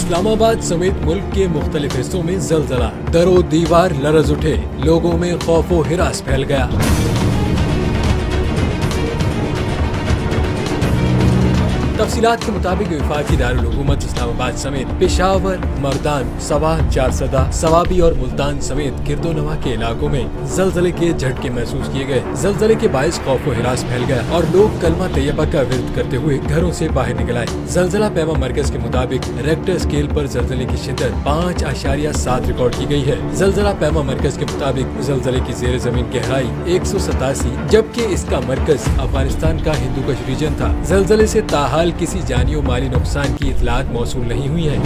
इस्लामाबाद समेत मुल्क के मुख्तलिफ हिस्सों में जलजला, दरो दीवार लरज उठे, लोगों में खौफो हिरास फैल गया। तफसीलात के मुताबिक वफाकी दारुल हुकूमत इस्लामाबाद समेत पेशावर, मर्दान, सवाह, चारसदा, सवाबी और मुल्तान समेत गिरदोनवा के इलाकों में जलजले के झटके महसूस किए गए। जलजले के बायस खौफ व हिरास फैल गया और लोग कलमा तैयबा का विर्द करते हुए घरों से बाहर निकल आए। जलजला पैमा मरकज के मुताबिक रेक्टर स्केल पर जलजले की शिद्दत 5.7 रिकॉर्ड की गई है। जलजला पैमा मरकज के मुताबिक जलजले की जेर जमीन गहराई 187, जबकि इसका मरकज अफगानिस्तान का हिंदुकुश रीजन था। जलजले से ताहाल किसी जानी और माली नुकसान की इतलात मौसूल नहीं हुई है।